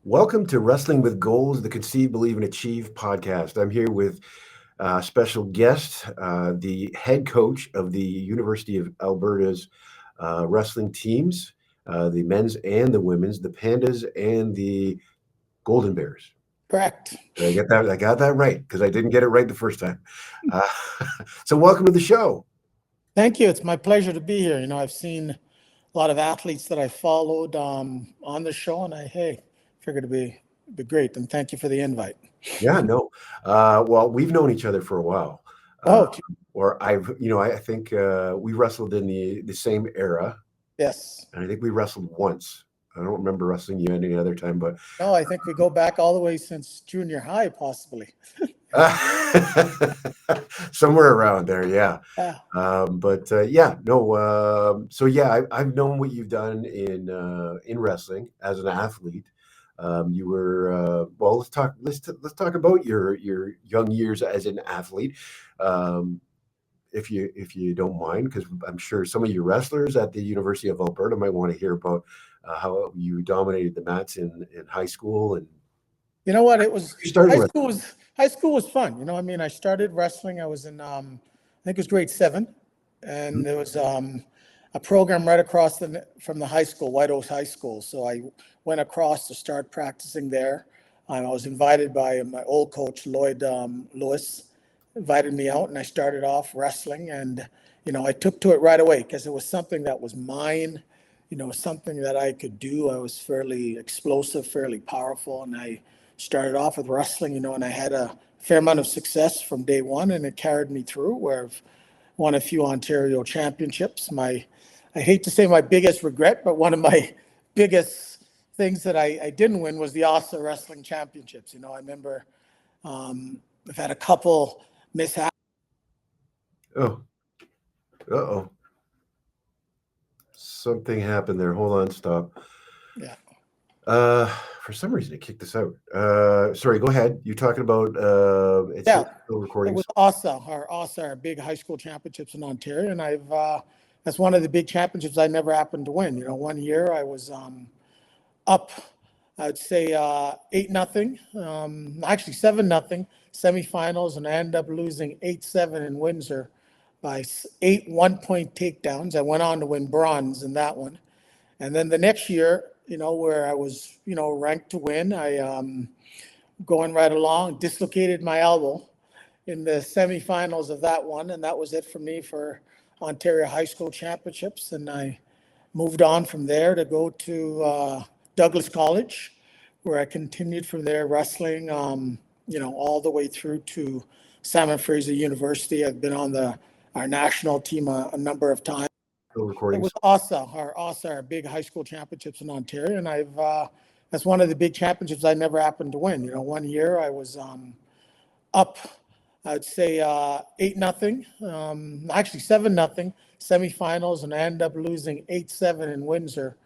Welcome to Wrestling with Goals, the Conceive, Believe, and Achieve podcast. I'm here with special guest, the head coach of the University of Alberta's wrestling teams, the men's and the women's, the Pandas and the Golden Bears. Correct. Did I get that? I got that right because I didn't get it right the first time. Uh, so welcome to the show. Thank you. It's my pleasure to be here. I've seen a lot of athletes that I followed on the show, and I figured it'd be great. And thank you for the invite. Yeah, no. Well, we've known each other for a while. I think we wrestled in the same era. Yes. And I think we wrestled once. I don't remember wrestling you any other time, but no, I think we go back all the way since junior high, possibly. Somewhere around there, yeah. Yeah. I've known what you've done in wrestling as an athlete. You were let's talk about your young years as an athlete, if you don't mind, because I'm sure some of your wrestlers at the University of Alberta might want to hear about how you dominated the mats in high school. And you know what, it was high school was fun. I started wrestling. I was in I think it was grade 7, and there was a program right across from the high school, White Oaks High School. So I went across to start practicing there. I was invited by my old coach, Lloyd Lewis, invited me out, and I started off wrestling. And, I took to it right away because it was something that was mine, something that I could do. I was fairly explosive, fairly powerful. And I started off with wrestling, and I had a fair amount of success from day one, and it carried me through where I've won a few Ontario championships. I hate to say my biggest regret, but one of my biggest things that I didn't win was the OSA Wrestling Championships. I remember I've had a couple mishaps. Oh, uh-oh. Something happened there. Hold on, stop. Yeah. For some reason, it kicked us out. Sorry, go ahead. You're talking about recording. It was OSA, our big high school championships in Ontario, and that's one of the big championships I never happened to win. One year I was up, I'd say 8-0, actually 7-0 semifinals, and I ended up losing 8-7 in Windsor by 8 one-point takedowns. I went on to win bronze in that one, and then the next year, where I was, ranked to win, I going right along, dislocated my elbow in the semifinals of that one, and that was it for me for Ontario High School Championships. And I moved on from there to go to Douglas College, where I continued from there wrestling, all the way through to Simon Fraser University. I've been on our national team a number of times. It was our big high school championships in Ontario, and that's one of the big championships I never happened to win. One year I was up, I'd say 8-0, actually 7-0 semifinals, and I ended up losing 8-7 in Windsor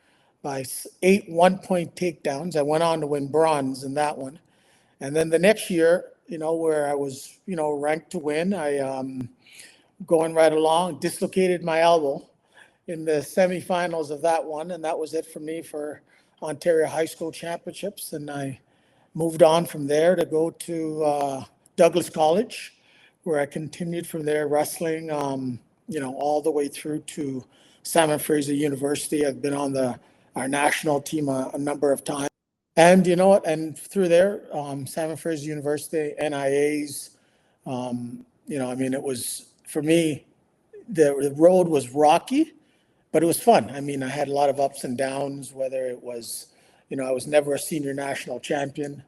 by 8 one-point takedowns. I went on to win bronze in that one, and then the next year, where I was, ranked to win, I going right along, dislocated my elbow in the semifinals of that one, and that was it for me for Ontario High School Championships. And I moved on from there to go to Douglas College, where I continued from there wrestling, all the way through to Simon Fraser University. I've been on our national team a number of times, and and through there, Simon Fraser University, NIAs, it was, for me, the road was rocky, but it was fun. I had a lot of ups and downs, whether it was, I was never a senior national champion.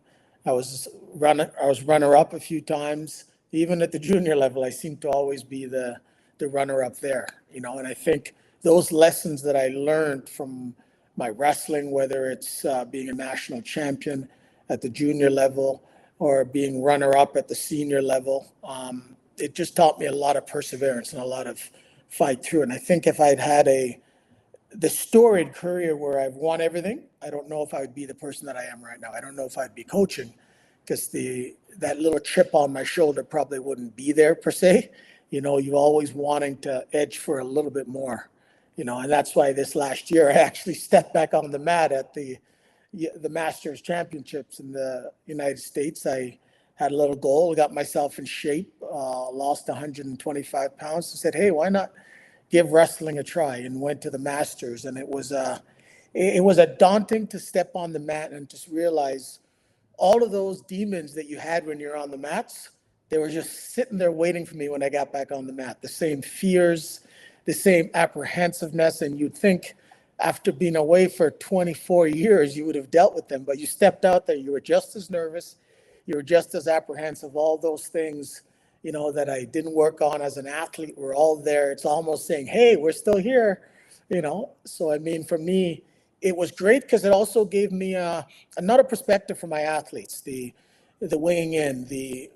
I was runner-up a few times. Even at the junior level, I seemed to always be the runner-up there, and I think those lessons that I learned from my wrestling, whether it's being a national champion at the junior level or being runner-up at the senior level, it just taught me a lot of perseverance and a lot of fight through. And I think if I'd had the storied career where I've won everything, I don't know if I would be the person that I am right now. I don't know if I'd be coaching, because that little chip on my shoulder probably wouldn't be there per se. You're always wanting to edge for a little bit more, and that's why this last year I actually stepped back on the mat at the the Masters Championships in the United States. I had a little goal, got myself in shape, lost 125 pounds. I said, hey, why not give wrestling a try? And went to the Masters, and it was a daunting to step on the mat and just realize all of those demons that you had when you're on the mats, they were just sitting there waiting for me when I got back on the mat. The same fears, the same apprehensiveness. And you'd think after being away for 24 years, you would have dealt with them, but you stepped out there, you were just as nervous, you were just as apprehensive. All those things, that I didn't work on as an athlete were all there. It's almost saying, hey, we're still here, So, I mean, for me, it was great because it also gave me another perspective for my athletes, the weighing in, the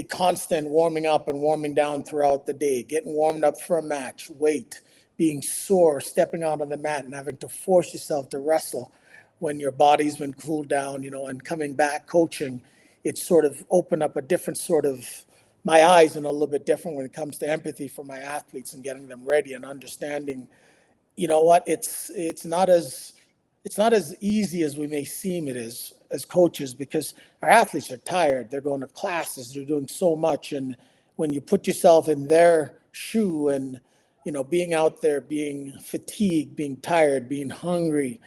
constant warming up and warming down throughout the day, getting warmed up for a match, weight, being sore, stepping out on the mat and having to force yourself to wrestle when your body's been cooled down, and coming back coaching, it sort of opened up a different sort of my eyes and a little bit different when it comes to empathy for my athletes and getting them ready and understanding, what it's not as easy as we may seem it is as coaches, because our athletes are tired. They're going to classes. They're doing so much. And when you put yourself in their shoe and, being out there, being fatigued, being tired, being hungry,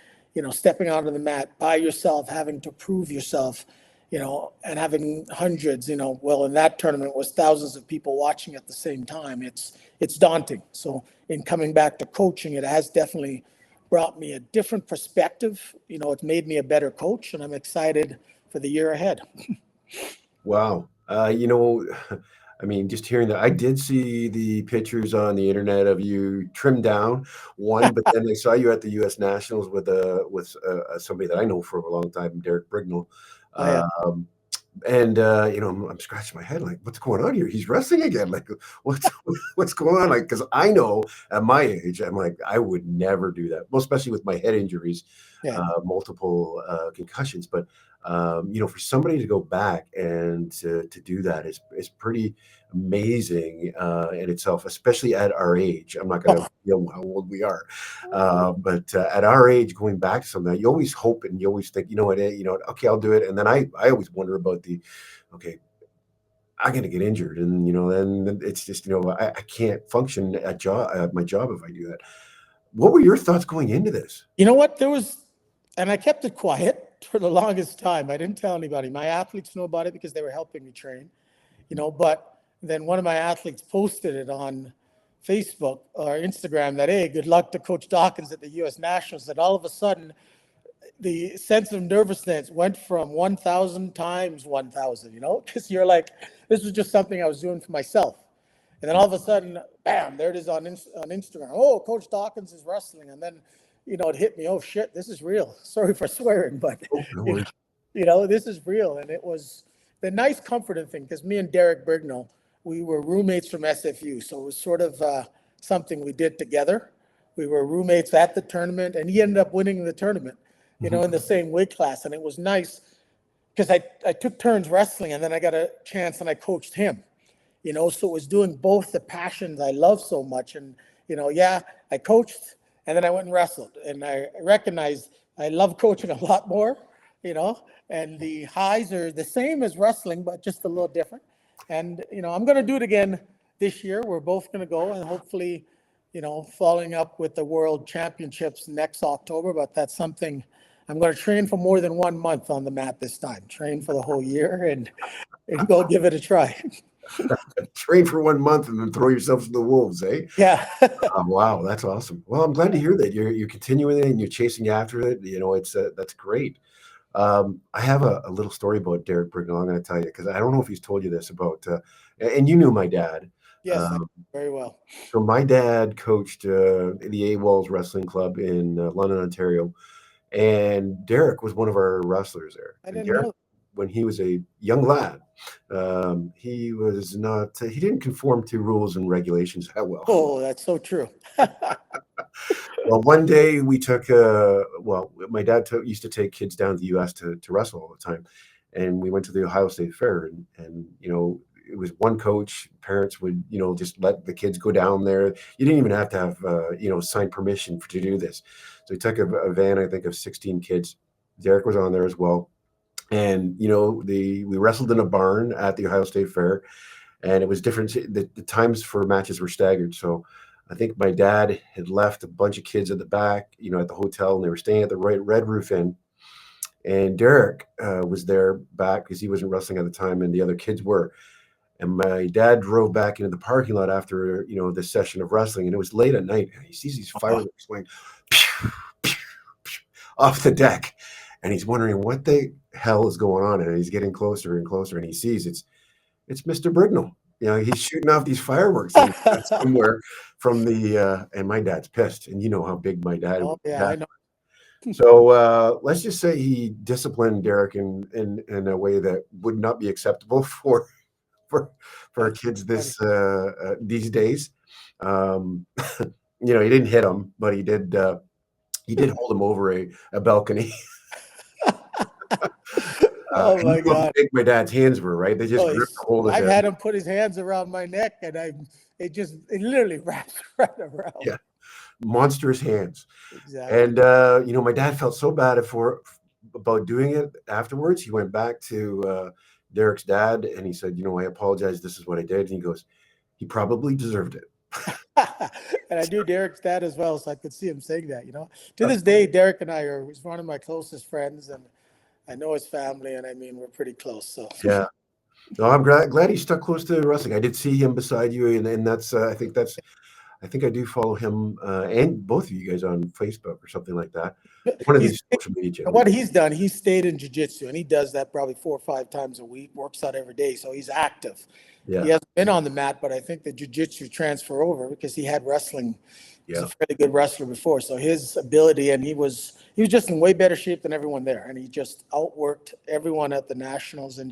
stepping out on the mat by yourself, having to prove yourself, and having hundreds, well, in that tournament was thousands of people watching at the same time. It's daunting. So in coming back to coaching, it has definitely brought me a different perspective. It's made me a better coach, and I'm excited for the year ahead. Wow. I mean, just hearing that, I did see the pictures on the internet of you trimmed down one, but then I saw you at the U.S. Nationals with somebody that I know for a long time, Derek Brignall. Oh, yeah. Um, and I'm scratching my head like, what's going on here? He's wrestling again. Like, what's what's going on? Like, because I know at my age, I'm like, I would never do that. Well, especially with my head injuries, Yeah. multiple concussions. But for somebody to go back and to do that is pretty amazing in itself, especially at our age. I'm not going to Oh, how old we are, but at our age, going back to something, you always hope and you always think, okay, I'll do it. And then I always wonder about okay, I'm going to get injured, and then it's just I can't function at my job if I do that. What were your thoughts going into this? you know what? And I kept it quiet for the longest time. I didn't tell anybody. My athletes know about it because they were helping me train, but then one of my athletes posted it on Facebook or Instagram that, hey, good luck to Coach Dawkins at the U.S. Nationals. And all of a sudden, the sense of nervousness went from 1,000 times 1,000, because you're like, this was just something I was doing for myself. And then all of a sudden, bam, there it is on Instagram. Oh, Coach Dawkins is wrestling. And then, it hit me. Oh, shit, this is real. Sorry for swearing, but, Oh, no you know, worries. this is real. And it was the nice comforting thing, because me and Derek Brignall, we were roommates from SFU. So it was sort of something we did together. We were roommates at the tournament, and he ended up winning the tournament, in the same weight class. And it was nice because I took turns wrestling, and then I got a chance and I coached him, so it was doing both the passions I love so much. And, yeah, I coached and then I went and wrestled, and I recognized I love coaching a lot more, and the highs are the same as wrestling, but just a little different. And, I'm going to do it again this year. We're both going to go, and hopefully, following up with the World Championships next October. But that's something I'm going to train for more than 1 month on the mat this time, train for the whole year and go give it a try. Train for 1 month and then throw yourself to the wolves, eh? Yeah. Wow, that's awesome. Well, I'm glad to hear that you're continuing it and you're chasing after it. It's that's great. I have a little story about Derek Brignall. I'm going to tell you because I don't know if he's told you this about, and you knew my dad. Yes, I Um, very well. so my dad coached the AWOLS Wrestling Club in London, Ontario, and Derek was one of our wrestlers there. I And didn't Derek, know. when he was a young lad, he didn't conform to rules and regulations that well. Oh, that's so true. Well, one day we took, my dad used to take kids down to the U.S. to wrestle all the time. And we went to the Ohio State Fair and it was one coach. Parents would, just let the kids go down there. You didn't even have to have, sign permission to do this. So we took a van, I think, of 16 kids. Derek was on there as well. And we wrestled in a barn at the Ohio State Fair, and it was different. The times for matches were staggered. So I think my dad had left a bunch of kids at the back, at the hotel, and they were staying at the Red Roof Inn. And Derek was there back because he wasn't wrestling at the time, and the other kids were. And my dad drove back into the parking lot after this session of wrestling, and it was late at night. And he sees these fireworks going off the deck, and he's wondering what the hell is going on. And he's getting closer and closer, and he sees it's Mr. Brignall. He's shooting off these fireworks somewhere from the. And my dad's pissed, and you know how big my dad. Oh, yeah, I know. So let's just say he disciplined Derek in a way that would not be acceptable for kids these days. He didn't hit him, but he did hold him over a balcony. Oh my God! How big my dad's hands were, right? They just gripped a hold of him. I've had him put his hands around my neck, and it literally wrapped right around. Yeah, monstrous hands. Exactly. And my dad felt so bad about doing it afterwards. He went back to Derek's dad, and he said, I apologize. This is what I did. And he goes, he probably deserved it. And I knew Derek's dad as well, so I could see him saying that. To this day, Derek and I he's one of my closest friends, and I know his family, and I mean, we're pretty close. So yeah, no, I'm glad he stuck close to wrestling. I did see him beside you, and that's I think I do follow him and both of you guys on Facebook or something like that. One of these social media channels. What he's done, he stayed in jiu-jitsu, and he does that probably 4 or 5 times a week, works out every day. So he's active. Yeah. He hasn't been on the mat, but I think the jiu-jitsu transfer over because he had wrestling. He's a fairly good wrestler before. So his ability, and he was just in way better shape than everyone there. And he just outworked everyone at the nationals, and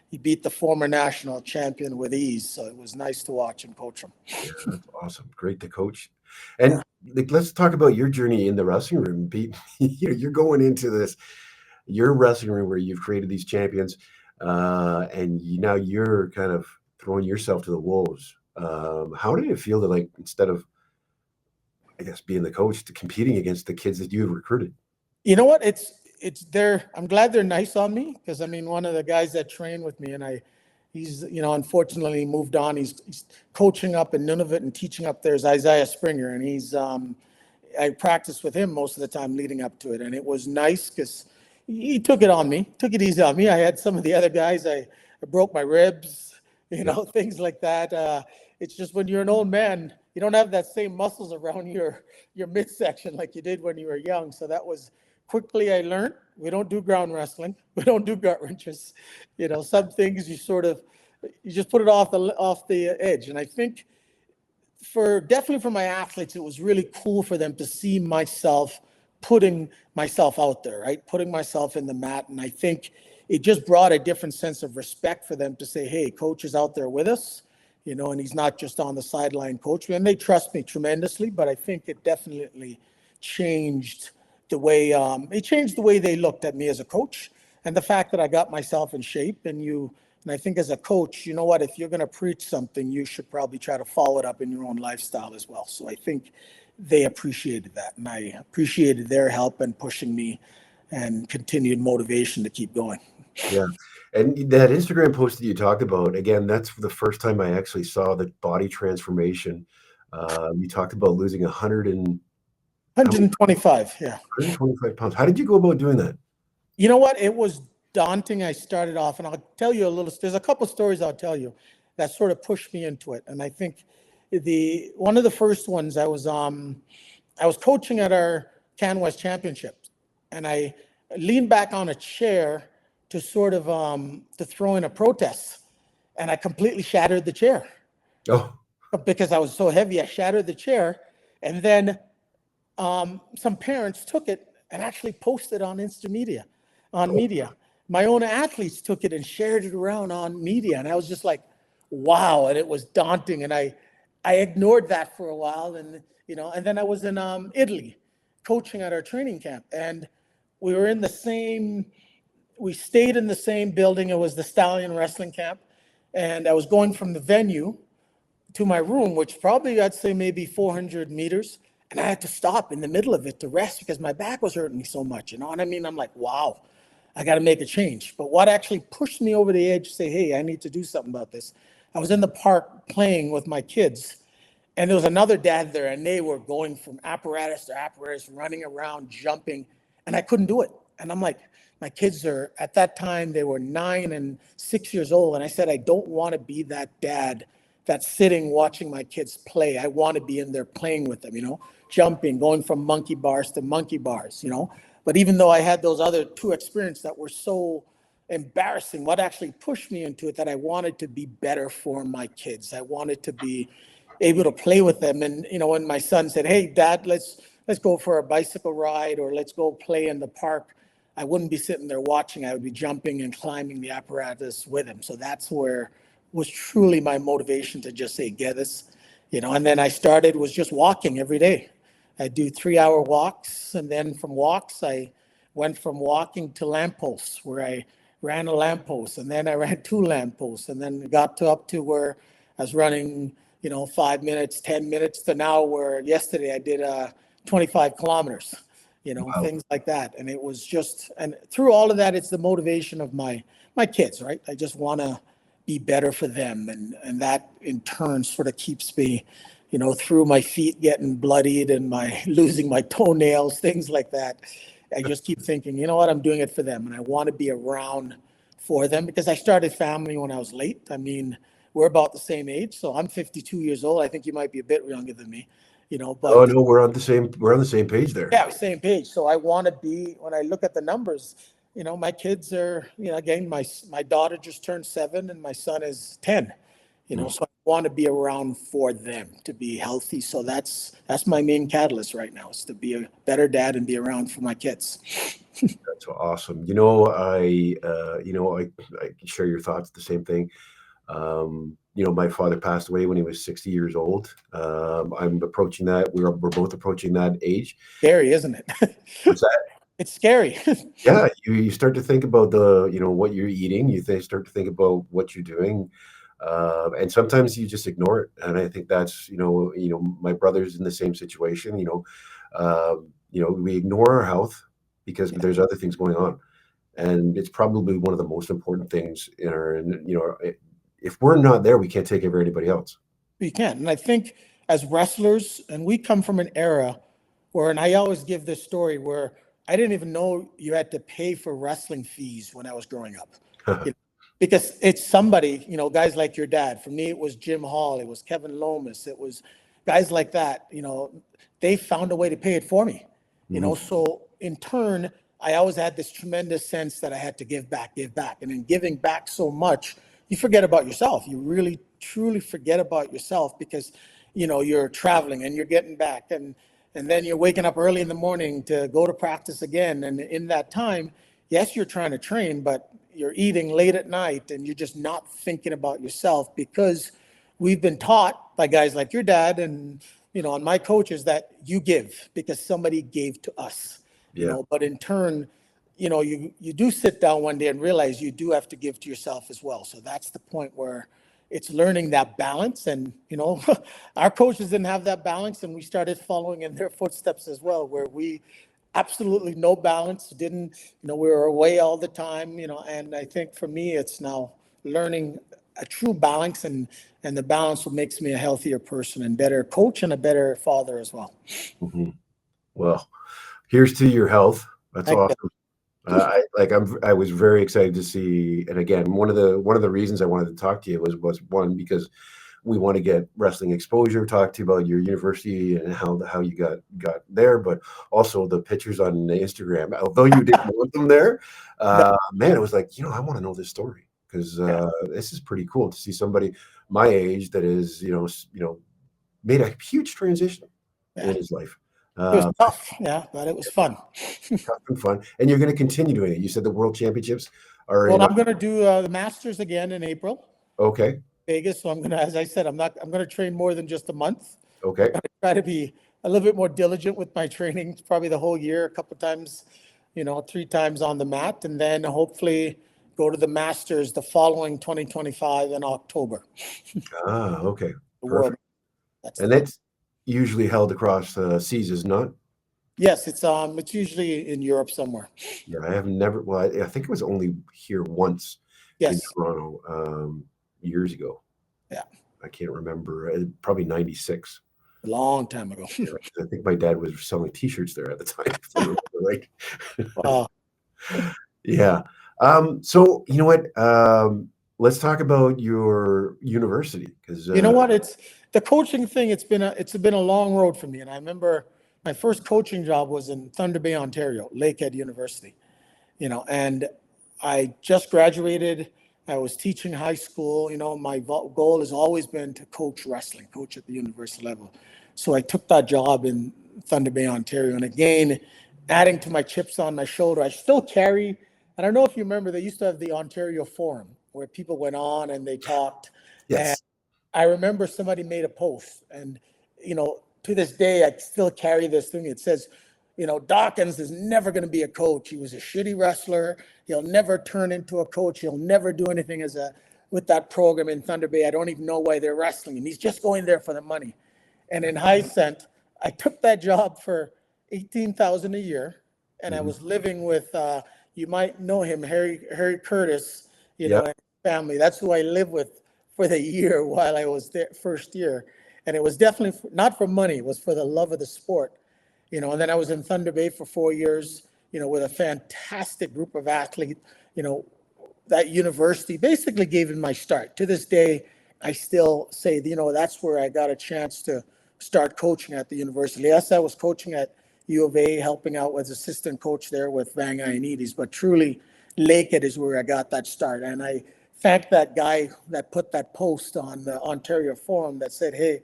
he beat the former national champion with ease. So it was nice to watch him coach him. Yeah, that's awesome. Great to coach. And let's talk about your journey in the wrestling room, Pete. You're going into your wrestling room where you've created these champions, and now you're kind of throwing yourself to the wolves. How did it feel to, instead of, I guess, being the coach, to competing against the kids that you have recruited? You know what? I'm glad they're nice on me, because one of the guys that trained with me, and he's unfortunately moved on. He's coaching up in Nunavut and teaching up there is Isaiah Springer, and I practiced with him most of the time leading up to it, and it was nice because he took it easy on me. I had some of the other guys, I broke my ribs, things like that. It's just when you're an old man, you don't have that same muscles around your midsection like you did when you were young. So that was quickly I learned. We don't do ground wrestling. We don't do gut wrenches. Some things you just put it off the edge. And I think definitely for my athletes, it was really cool for them to see myself putting myself out there, right? Putting myself in the mat. And I think it just brought a different sense of respect for them to say, hey, coach is out there with us, and he's not just on the sideline coaching. And they trust me tremendously, but I think it definitely changed the way they looked at me as a coach, and the fact that I got myself in shape. And I think as a coach, you know what, if you're going to preach something, you should probably try to follow it up in your own lifestyle as well. So I think they appreciated that, and I appreciated their help and pushing me and continued motivation to keep going. Yeah. And that Instagram post that you talked about, again, that's the first time I actually saw the body transformation. You talked about losing 125, yeah. 125 pounds. How did you go about doing that? You know what? It was daunting. I started off, and I'll tell you there's a couple stories I'll tell you that sort of pushed me into it. And I think one of the first ones, I was coaching at our CanWest Championships, and I leaned back on a chair to sort of to throw in a protest, and I completely shattered the chair. Oh. Because I was so heavy, I shattered the chair, and then some parents took it and actually posted on media. My own athletes took it and shared it around on media, and I was just like, wow. And it was daunting, and I ignored that for a while, and and then I was in Italy coaching at our training camp, and we stayed in the same building. It was the Stallion Wrestling Camp, and I was going from the venue to my room, which probably I'd say maybe 400 meters. And I had to stop in the middle of it to rest because my back was hurting me so much, you know what I mean? I'm like, wow, I got to make a change. But what actually pushed me over the edge to say, hey, I need to do something about this. I was in the park playing with my kids, and there was another dad there, and they were going from apparatus to apparatus, running around, jumping, and I couldn't do it. And I'm like, my kids are, at that time, they were 9 and 6 years old. And I said, I don't want to be that dad that's sitting watching my kids play. I want to be in there playing with them, jumping, going from monkey bars to monkey bars. But even though I had those other two experiences that were so embarrassing, what actually pushed me into it, that I wanted to be better for my kids. I wanted to be able to play with them. And when my son said, hey dad, let's go for a bicycle ride, or let's go play in the park, I wouldn't be sitting there watching. I would be jumping and climbing the apparatus with him. So that's where was truly my motivation to just say, get this, and then I started was just walking every day. I do 3-hour walks. And then from walks, I went from walking to lampposts, where I ran a lamppost, and then I ran 2 lampposts, and then got up to where I was running 5 minutes, 10 minutes, to now where yesterday I did 25 kilometers, Wow. things like that. And it was just, and through all of that, it's the motivation of my kids, right? I just want to be better for them. And that in turn sort of keeps me, through my feet getting bloodied and my losing my toenails, things like that. I just keep thinking, you know what, I'm doing it for them. And I want to be around for them, because I started family when I was late. I mean, we're about the same age. So I'm 52 years old. I think you might be a bit younger than me, Oh but no, we're on the same page there. yeah, same page. So I want to be, when I look at the numbers, my kids are, again, my daughter just turned 7 and my son is 10, Mm. so I want to be around for them to be healthy. So that's my main catalyst right now, is to be a better dad and be around for my kids. That's awesome. I share your thoughts. The same thing. My father passed away when he was 60 years old. I'm approaching that. We're both approaching that age. Scary, isn't it? What's that? It's scary. Yeah, you start to think about what you're eating. Start to think about what you're doing, and sometimes you just ignore it. And I think that's my brother's in the same situation. We ignore our health because there's other things going on, and it's probably one of the most important things in our. And if we're not there, we can't take care of anybody else. You can. And I think as wrestlers, and we come from an era where, and I always give this story where I didn't even know you had to pay for wrestling fees when I was growing up. You know, because it's somebody, guys like your dad. For me, it was Jim Hall, it was Kevin Lomas, it was guys like that. They found a way to pay it for me. So in turn, I always had this tremendous sense that I had to give back. And in giving back so much, you forget about yourself. You really, truly forget about yourself, because, you're traveling and you're getting back, and then you're waking up early in the morning to go to practice again. And in that time, yes, you're trying to train, but you're eating late at night and you're just not thinking about yourself, because we've been taught by guys like your dad and, and my coaches, that you give because somebody gave to us, Yeah. but in turn, you do sit down one day and realize you do have to give to yourself as well. So that's the point where it's learning that balance. And, our coaches didn't have that balance, and we started following in their footsteps as well, where we absolutely no balance, didn't, we were away all the time, and I think for me, it's now learning a true balance, and the balance what makes me a healthier person and better coach and a better father as well. Mhm. Well, here's to your health. That's Thank you. awesome. I was very excited to see, and again, one of the reasons I wanted to talk to you was one, because we want to get wrestling exposure, talk to you about your university and how you got there, but also the pictures on Instagram. Although you didn't want them there, man, it was like, I want to know this story, because this is pretty cool to see somebody my age that is made a huge transition Yeah. in his life. It was tough, but it was fun. Tough and fun, and you're going to continue doing it. You said the World Championships are Well, in. I'm going to do the Masters again in April, Okay. Vegas. So I'm going to, as I said, I'm going to train more than just a month. Okay. I try to be a little bit more diligent with my training, probably the whole year, a couple of times, 3 times on the mat, and then hopefully go to the Masters the following 2025 in October. Okay. The world. Perfect. That's And the that's usually held across the seas, is not? Yes, it's usually in Europe somewhere. Yeah, I have never. Well, I think it was only here once in Yes, Toronto years ago. yeah, I can't remember. Probably '96. a long time ago. Yeah, 'cause I think my dad was selling T-shirts there at the time, if I remember right. Wow. Yeah. So you know what? Let's talk about your university because You know what? It's the coaching thing. It's been a long road for me, and I remember my first coaching job was in Thunder Bay, Ontario, Lakehead University. And I just graduated. I was teaching high school. My goal has always been to coach wrestling, coach at the university level. So I took that job in Thunder Bay, Ontario. And again, adding to my chips on my shoulder, I still carry, I don't know if you remember, they used to have the Ontario Forum where people went on and they talked. And yes, I remember somebody made a post, and to this day, I still carry this thing. It says, Dawkins is never going to be a coach. He was a shitty wrestler. He'll never turn into a coach. He'll never do anything with that program in Thunder Bay. I don't even know why they're wrestling him. He's just going there for the money. And in hindsight, I took that job for 18,000 a year, and I hmm, was living with, you might know him, Harry Curtis, yeah, and family. That's who I lived with for the year while I was there, first year. And it was definitely not for money, it was for the love of the sport. And then I was in Thunder Bay for 4 years, with a fantastic group of athletes. You know, that university basically gave me my start. To this day, I still say, that's where I got a chance to start coaching at the university. Yes, I was coaching at U of A, helping out as assistant coach there with Vang Ioannidis, but truly, Lakehead is where I got that start. And I thank that guy that put that post on the Ontario Forum that said, hey,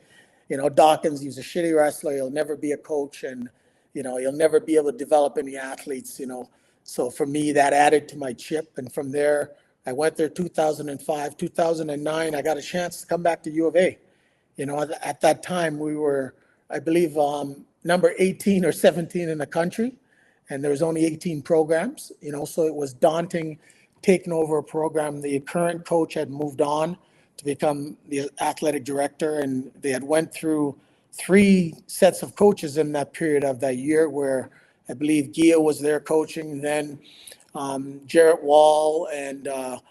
Dawkins, he's a shitty wrestler. He'll never be a coach, and he'll never be able to develop any athletes. So for me, that added to my chip, and from there, I went there 2005, 2009. I got a chance to come back to U of A. At that time, we were, I believe, number 18 or 17 in the country, and there was only 18 programs. So it was daunting taking over a program. The current coach had moved on to become the athletic director, and they had went through 3 sets of coaches in that period of that year, where I believe Gia was there coaching, then Jarrett Wall and a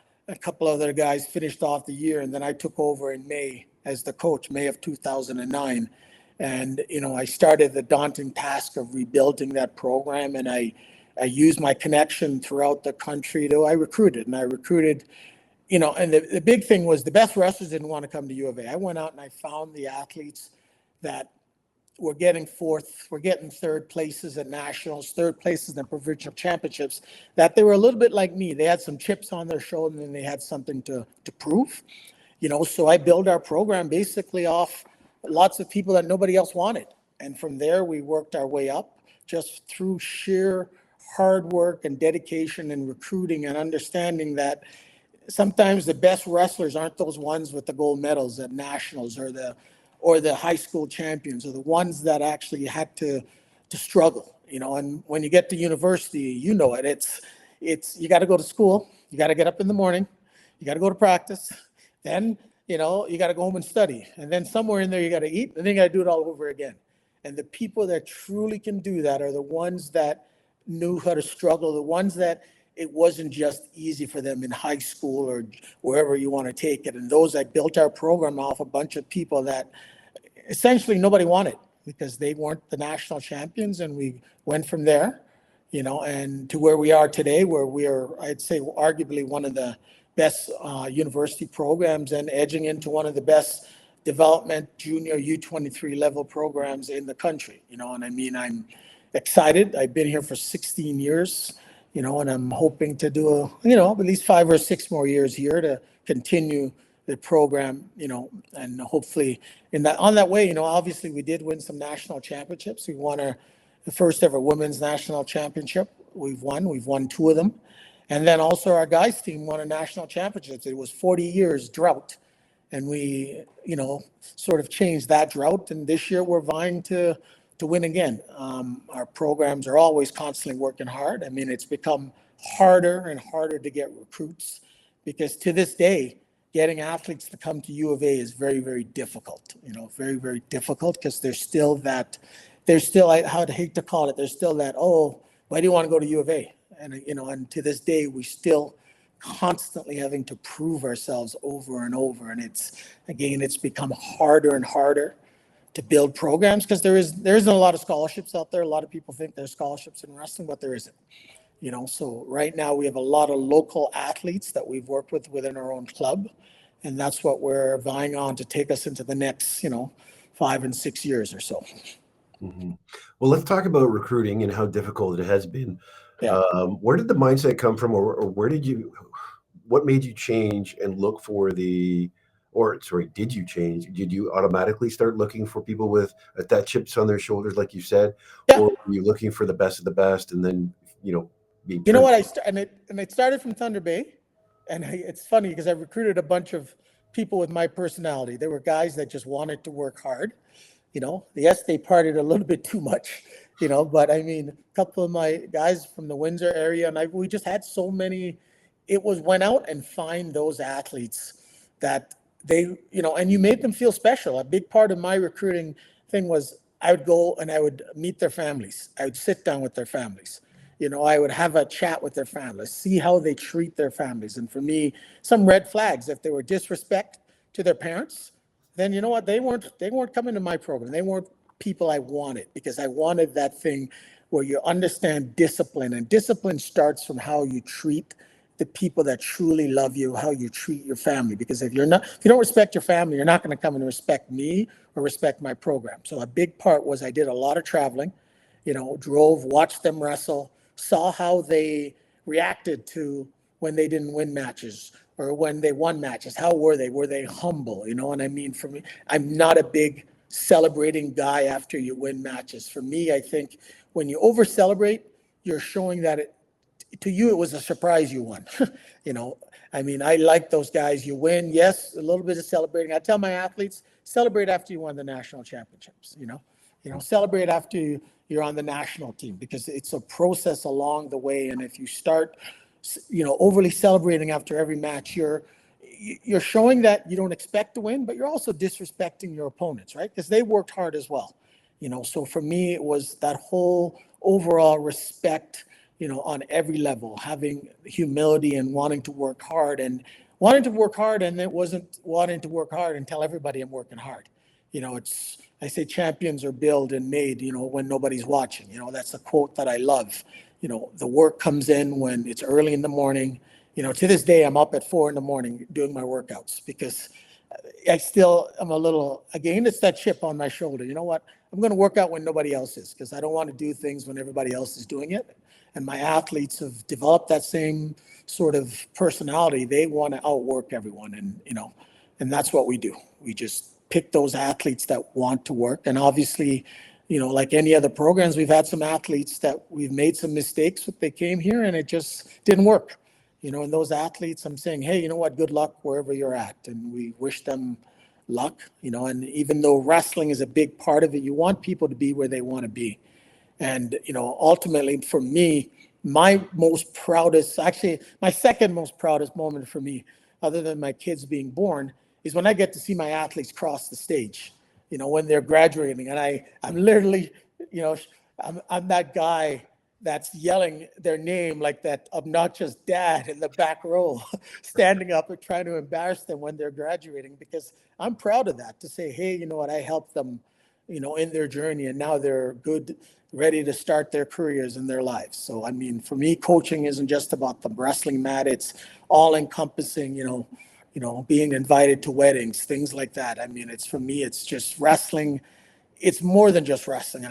couple other guys finished off the year, and then I took over in May as the coach, May of 2009. And I started the daunting task of rebuilding that program, and I used my connection throughout the country I recruited, and the big thing was the best wrestlers didn't want to come to U of A. I went out and I found the athletes that were getting fourth, were getting third places at nationals, third places in provincial championships, that they were a little bit like me. They had some chips on their shoulder and they had something to prove. So I built our program basically off lots of people that nobody else wanted. And from there, we worked our way up just through sheer hard work and dedication and recruiting and understanding that sometimes the best wrestlers aren't those ones with the gold medals at nationals or the high school champions, or the ones that actually had to struggle. And when you get to university, it's you got to go to school, you got to get up in the morning, you got to go to practice, then you got to go home and study, and then somewhere in there you got to eat, and then you got to do it all over again. And the people that truly can do that are the ones that knew how to struggle, the ones that it wasn't just easy for them in high school or wherever you want to take it. And those, I built our program off a bunch of people that essentially nobody wanted because they weren't the national champions. And we went from there, and to where we are today, where we are, I'd say, arguably one of the best university programs and edging into one of the best development junior U23 level programs in the country. And I'm excited. I've been here for 16 years, and I'm hoping to do at least 5 or 6 more years here to continue the program, and hopefully on that way, obviously we did win some national championships. We won the first ever women's national championship. We've won 2 of them. And then also our guys team won a national championship. It was 40 years drought. And we, sort of changed that drought. And this year we're vying to win again. Our programs are always constantly working hard. I mean, it's become harder and harder to get recruits because to this day, getting athletes to come to U of A is very, very difficult, very, very difficult, because I would hate to call it, there's still that, oh, why do you want to go to U of A? And to this day, we still constantly having to prove ourselves over and over. And it's become harder and harder to build programs, because there isn't a lot of scholarships out there. A lot of people think there's scholarships in wrestling, but there isn't. So right now we have a lot of local athletes that we've worked with within our own club, and that's what we're vying on to take us into the next, 5 and 6 years or so. Mm-hmm. Well, let's talk about recruiting and how difficult it has been. Yeah. Where did the mindset come from, or what made you change and look for did you change? Did you automatically start looking for people with that chips on their shoulders, like you said, Yeah. or were you looking for the best of the best, and then, being You know what? It started from Thunder Bay, and it's funny because I recruited a bunch of people with my personality. There were guys that just wanted to work hard. Yes, they partied a little bit too much, but I mean, a couple of my guys from the Windsor area, and we just had so many. It went out and find those athletes that they, and you made them feel special. A big part of my recruiting thing was I would go and I would meet their families. I would sit down with their families. I would have a chat with their families, see how they treat their families. And for me, some red flags, if they were disrespect to their parents, then you know what? They weren't coming to my program. They weren't people I wanted, because I wanted that thing where you understand discipline, and discipline starts from how you treat the people that truly love you, how you treat your family. Because if you don't respect your family, you're not going to come and respect me or respect my program. So a big part was I did a lot of traveling, drove, watched them wrestle, saw how they reacted to when they didn't win matches or when they won matches. How were they? Were they humble? And I mean, for me, I'm not a big celebrating guy after you win matches. For me, I think when you over celebrate, you're showing that to you, it was a surprise you won. I mean, I like those guys. You win, yes, a little bit of celebrating. I tell my athletes, celebrate after you won the national championships. Celebrate after you're on the national team, because it's a process along the way. And if you start, overly celebrating after every match, you're showing that you don't expect to win, but you're also disrespecting your opponents, right? Because they worked hard as well. So for me, it was that whole overall respect, on every level, having humility and wanting to work hard, and it wasn't wanting to work hard and tell everybody I'm working hard. I say champions are built and made, when nobody's watching. That's a quote that I love. The work comes in when it's early in the morning. To this day, I'm up at 4 a.m. doing my workouts, because I still am it's that chip on my shoulder. You know what? I'm going to work out when nobody else is, because I don't want to do things when everybody else is doing it. And my athletes have developed that same sort of personality. They want to outwork everyone. And that's what we do. We just pick those athletes that want to work. And obviously, like any other programs, we've had some athletes that we've made some mistakes when they came here and it just didn't work. And those athletes, I'm saying, hey, you know what, good luck wherever you're at. And we wish them luck, and even though wrestling is a big part of it, you want people to be where they want to be. And, ultimately for me, my second most proudest moment for me, other than my kids being born, is when I get to see my athletes cross the stage, when they're graduating. And I'm literally, I'm that guy that's yelling their name like that obnoxious dad in the back row, standing up and trying to embarrass them when they're graduating, because I'm proud of that, to say, hey, you know what, I helped them, in their journey, and now they're good, ready to start their careers and their lives. So, I mean, for me, coaching isn't just about the wrestling mat. It's all encompassing, being invited to weddings, things like that. I mean, for me, it's just wrestling. It's more than just wrestling. And I